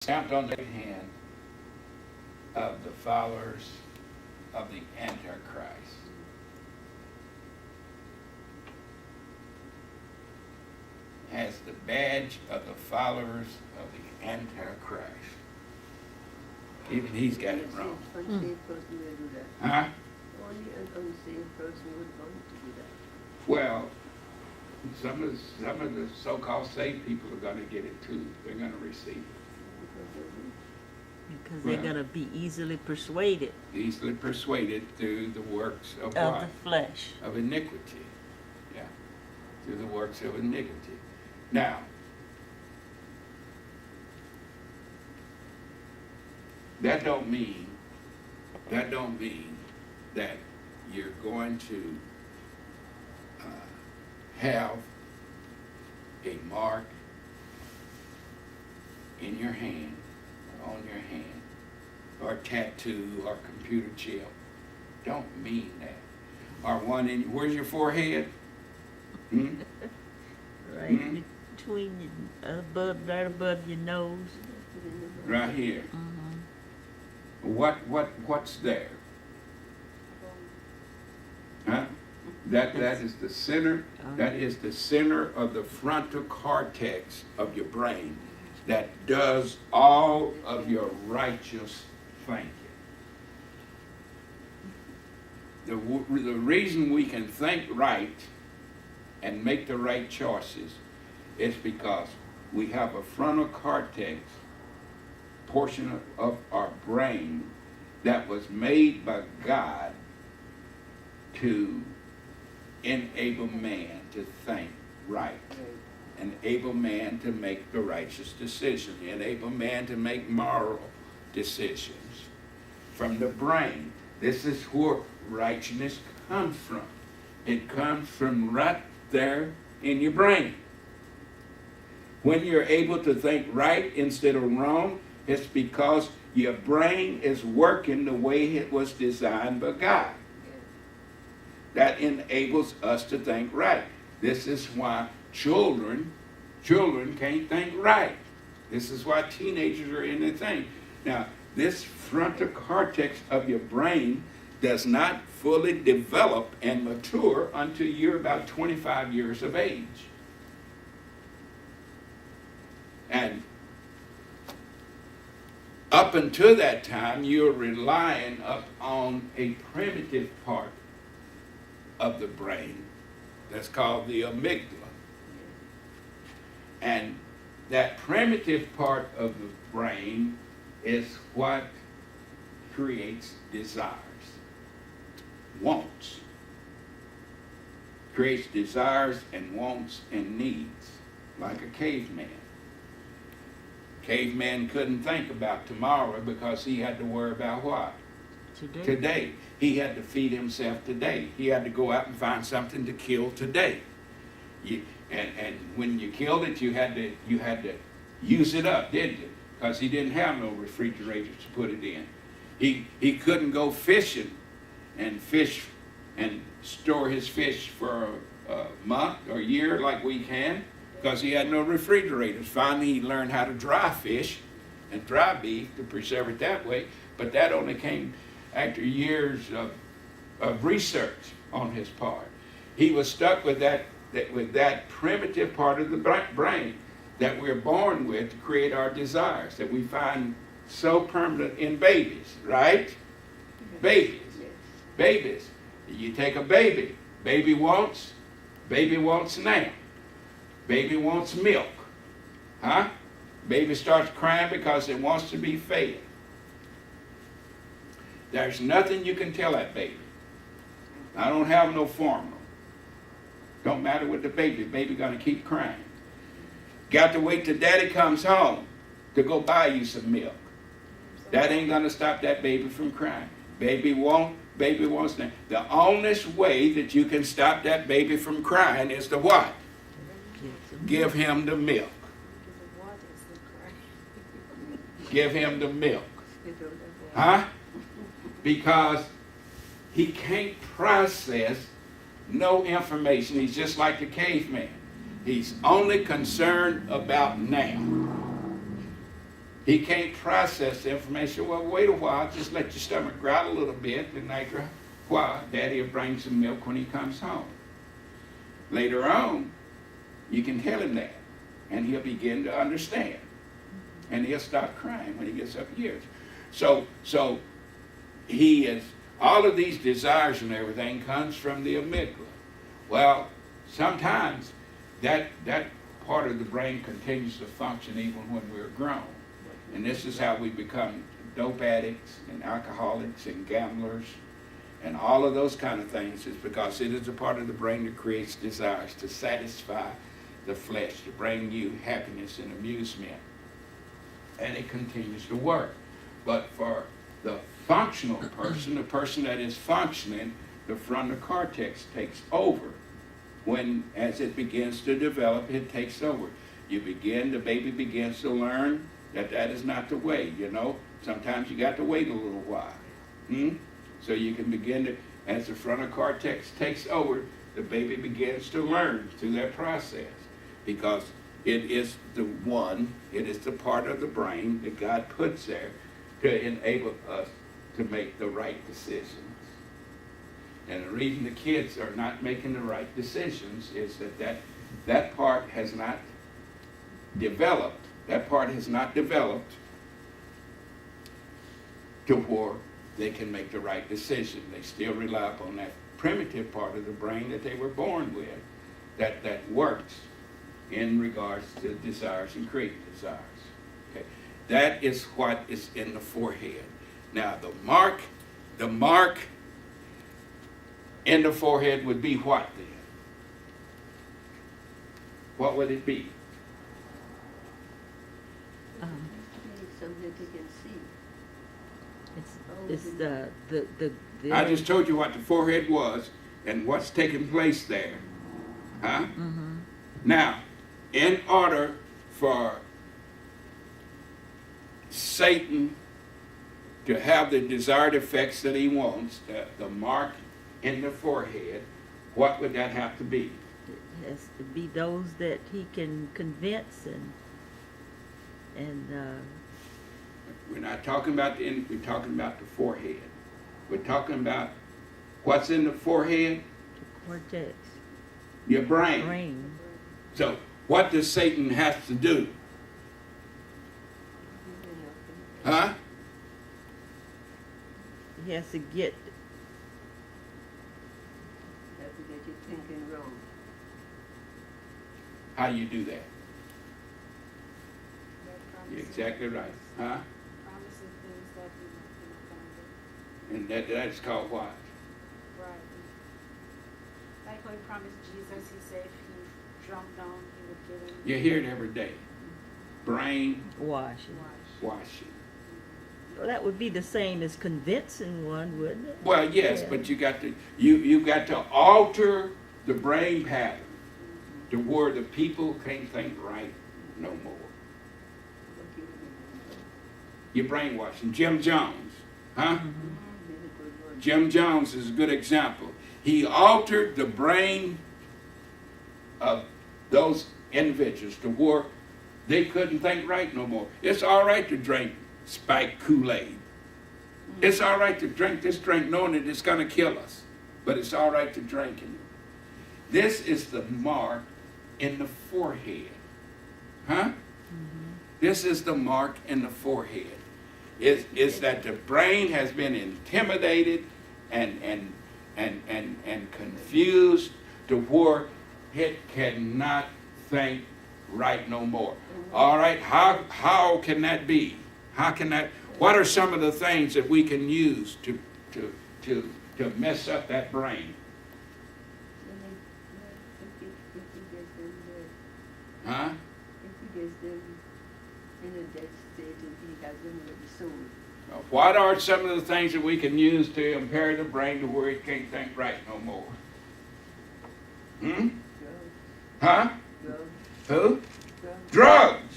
Stamped on the hand of the followers of the Antichrist. Has the badge of the followers of the Antichrist. Even he's got it wrong. Unsaved person will do that. Huh? Only an unsaved person would want to do that. Well, some of the so-called saved people are going to get it too. They're going to receive it. Because Well, they're going to be easily persuaded Easily persuaded through the works of of what? the flesh. Of iniquity. Yeah. Through the works of iniquity. Now, that don't mean that you're going to have a mark in your hand, on your hand, or tattoo, or computer chip. Don't mean that. Or one in, where's your forehead? Hmm? Right between your, right above your nose. Right here. Mm-hmm. What's there? Huh? That is the center. That is the center of the frontal cortex of your brain that does all of your righteous thinking. The reason we can think right and make the right choices is because we have a frontal cortex portion of our brain that was made by God to enable man to think right, enable man to make the righteous decision, enable man to make moral decisions. From the brain, this is where righteousness comes from. It comes from right there in your brain. When you're able to think right instead of wrong, it's because your brain is working the way it was designed by God. That enables us to think right. This is why children can't think right. This is why teenagers are in the thing. Now, this frontal cortex of your brain does not fully develop and mature until you're about 25 years of age. And up until that time, you're relying upon a primitive part of the brain that's called the amygdala. And that primitive part of the brain is what creates desires, wants. Creates desires and wants and needs, like a caveman. Caveman couldn't think about tomorrow because he had to worry about what? Today. He had to feed himself today. He had to go out and find something to kill today. And when you killed it, you had to use it up, didn't you? Because he didn't have no refrigerator to put it in. He couldn't go fishing and fish and store his fish for a month or a year like we can, because he had no refrigerators. Finally, he learned how to dry fish and dry beef to preserve it that way, but that only came after years of research on his part. He was stuck with that primitive part of the brain that we're born with to create our desires, that we find so permanent in babies, right? Babies. You take a baby. Baby wants now. Baby wants milk. Huh? Baby starts crying because it wants to be fed. There's nothing you can tell that baby. I don't have no formula. Don't matter what the baby gonna keep crying. Got to wait till daddy comes home to go buy you some milk. That ain't gonna stop that baby from crying. Baby wants now. The only way that you can stop that baby from crying is to what? Give him the milk. Give him the milk. Huh? Because he can't process no information. He's just like the caveman. He's only concerned about now. He can't process the information. Well, wait a while, just let your stomach growl a little bit, and after a while, Daddy will bring some milk when he comes home. Later on, you can tell him that, and he'll begin to understand. And he'll stop crying when he gets up years. So he is, all of these desires and everything comes from the amygdala. Well, sometimes that part of the brain continues to function even when we're grown. And this is how we become dope addicts and alcoholics and gamblers and all of those kind of things, is because it is a part of the brain that creates desires to satisfy the flesh, to bring you happiness and amusement. And it continues to work. But for the functional person, the person that is functioning, the frontal cortex takes over. When, as it begins to develop, it takes over. The baby begins to learn that is not the way, you know. Sometimes you got to wait a little while. So you can begin to, as the frontal cortex takes over, the baby begins to learn through that process. Because it is the part of the brain that God puts there to enable us to make the right decisions. And the reason the kids are not making the right decisions is that part has not developed. That part has not developed to where they can make the right decision. They still rely upon that primitive part of the brain that they were born with that works in regards to desires and creating desires. Okay. That is what is in the forehead. Now the mark in the forehead would be what then? What would it be? Something that you can see. It's the I just told you what the forehead was and what's taking place there. Huh? Mm-hmm. Now, in order for Satan to have the desired effects that he wants, the mark in the forehead, what would that have to be? It has to be those that he can convince and We're not talking about we're talking about the forehead. We're talking about what's in the forehead? cortex, Your brain. brain. So what does Satan have to do? Huh? He has to get Have to get you thinking wrong. How you do that? You're exactly right. Huh? Promising things that you're not gonna do. And that's called what? Right. Like when he promised Jesus, he said if he drunk down, he would give him You hear it every day. Brain washing. wash. washing. Well, that would be the same as convincing one, wouldn't it? Well, yes, Yeah. but you got to alter the brain pattern to where the people can't think right no more. You're brainwashing. Jim Jones, huh? Jim Jones is a good example. He altered the brain of those individuals to where they couldn't think right no more. It's all right to drink spiked Kool-Aid. It's all right to drink this drink knowing that it's going to kill us, but it's all right to drink it. This is the mark in the forehead. Huh? This is the mark in the forehead. Is that the brain has been intimidated and confused to where it cannot think right no more. All right, how can that be? How can that? What are some of the things that we can use to mess up that brain? Huh? If he gets them in a dead state and he has them already sold. What are some of the things that we can use to impair the brain to where it can't think right no more? Drugs, Huh? drugs, Who? drugs. Drugs.